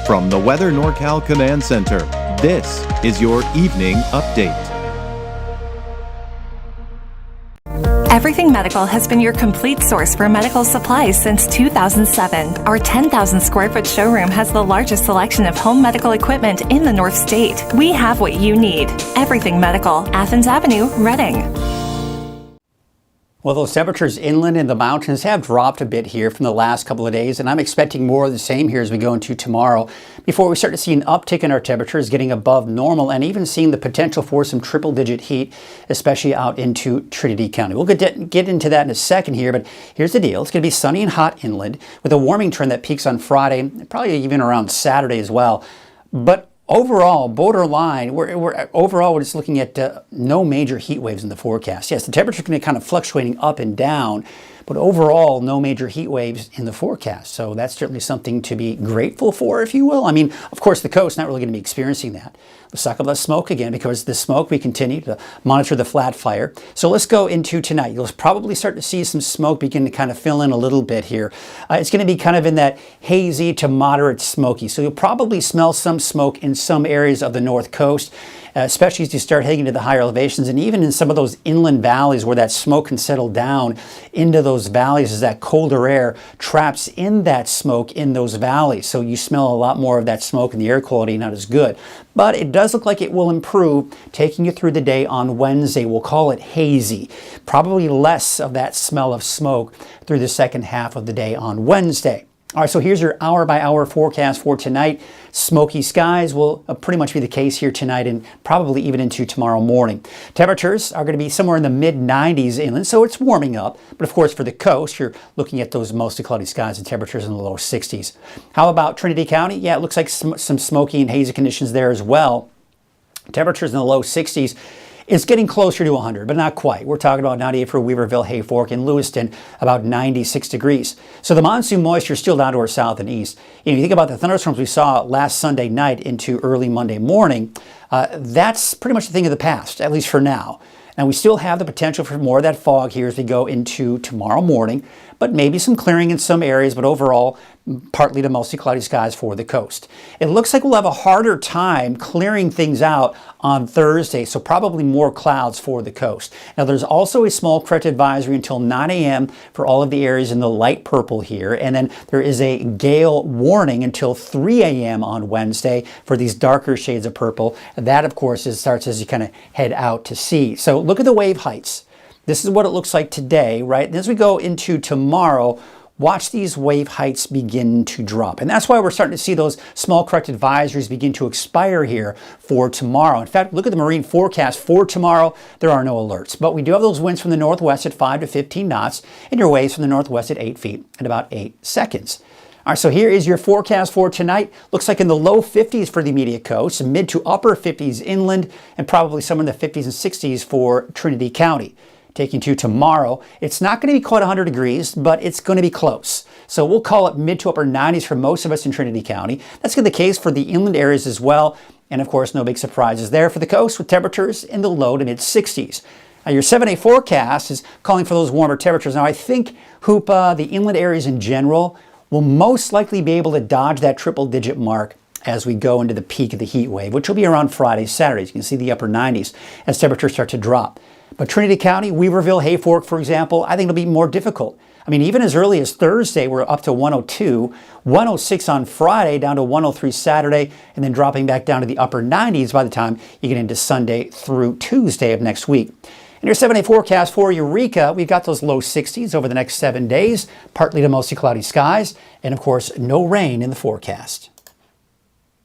From the Weather NorCal Command Center, this is your Evening Update. Everything Medical has been your complete source for medical supplies since 2007. Our 10,000 square foot showroom has the largest selection of home medical equipment in the North State. We have what you need. Everything Medical, Athens Avenue, Reading. Well, those temperatures inland in the mountains have dropped a bit here from the last couple of days, and I'm expecting more of the same here as we go into tomorrow before we start to see an uptick in our temperatures getting above normal and even seeing the potential for some triple-digit heat, especially out into Trinity County. We'll get into that in a second here, but here's the deal. It's going to be sunny and hot inland with a warming trend that peaks on Friday, probably even around Saturday as well. But overall, borderline, we're just looking at no major heat waves in the forecast. Yes, the temperature can be kind of fluctuating up and down, but overall, no major heat waves in the forecast. So that's certainly something to be grateful for, if you will. I mean, of course, the coast not really going to be experiencing that. Let's talk about smoke again, because the smoke, we continue to monitor the flat fire. So let's go into tonight. You'll probably start to see some smoke begin to kind of fill in a little bit here. It's going to be kind of in that hazy to moderate smoky. So you'll probably smell some smoke in some areas of the north coast, especially as you start heading to the higher elevations, and even in some of those inland valleys where that smoke can settle down into those valleys as that colder air traps in that smoke in those valleys. So you smell a lot more of that smoke and the air quality not as good. But it does look like it will improve, taking you through the day on Wednesday. We'll call it hazy. Probably less of that smell of smoke through the second half of the day on Wednesday. All right, so here's your hour-by-hour forecast for tonight. Smoky skies will pretty much be the case here tonight and probably even into tomorrow morning. Temperatures are going to be somewhere in the mid-90s inland, so it's warming up. But of course, for the coast, you're looking at those mostly cloudy skies and temperatures in the low 60s. How about Trinity County? Yeah, it looks like some smoky and hazy conditions there as well. Temperatures in the low 60s. It's getting closer to 100, but not quite. We're talking about 98 for Weaverville, Hayfork, and Lewiston, about 96 degrees. So the monsoon moisture is still down to our south and east. And if you think about the thunderstorms we saw last Sunday night into early Monday morning, that's pretty much a thing of the past, at least for now. And we still have the potential for more of that fog here as we go into tomorrow morning, but maybe some clearing in some areas, but overall, partly to mostly cloudy skies for the coast. It looks like we'll have a harder time clearing things out on Thursday, so probably more clouds for the coast. Now, there's also a small credit advisory until 9 a.m. for all of the areas in the light purple here, and then there is a gale warning until 3 a.m. on Wednesday for these darker shades of purple. That, of course, starts as you kind of head out to sea. So look at the wave heights. This is what it looks like today, right? And as we go into tomorrow, watch these wave heights begin to drop. And that's why we're starting to see those small correct advisories begin to expire here for tomorrow. In fact, look at the marine forecast for tomorrow. There are no alerts, but we do have those winds from the northwest at 5 to 15 knots and your waves from the northwest at 8 feet at about 8 seconds. All right, so here is your forecast for tonight. Looks like in the low 50s for the immediate coast, mid to upper 50s inland, and probably some in the 50s and 60s for Trinity County. Taking to tomorrow, it's not going to be quite 100 degrees, but it's going to be close. So we'll call it mid to upper 90s for most of us in Trinity County. That's going to be the case for the inland areas as well. And of course, no big surprises there for the coast with temperatures in the low to mid 60s. Now, your 7-day forecast is calling for those warmer temperatures. Now, I think Hoopa, the inland areas in general, will most likely be able to dodge that triple-digit mark as we go into the peak of the heat wave, which will be around Friday, Saturday. You can see the upper 90s as temperatures start to drop. But Trinity County, Weaverville, Hayfork, for example, I think it'll be more difficult. I mean, even as early as Thursday, we're up to 102, 106 on Friday, down to 103 Saturday, and then dropping back down to the upper 90s by the time you get into Sunday through Tuesday of next week. In your 7-day forecast for Eureka, we've got those low 60s over the next 7 days, partly to mostly cloudy skies, and of course, no rain in the forecast.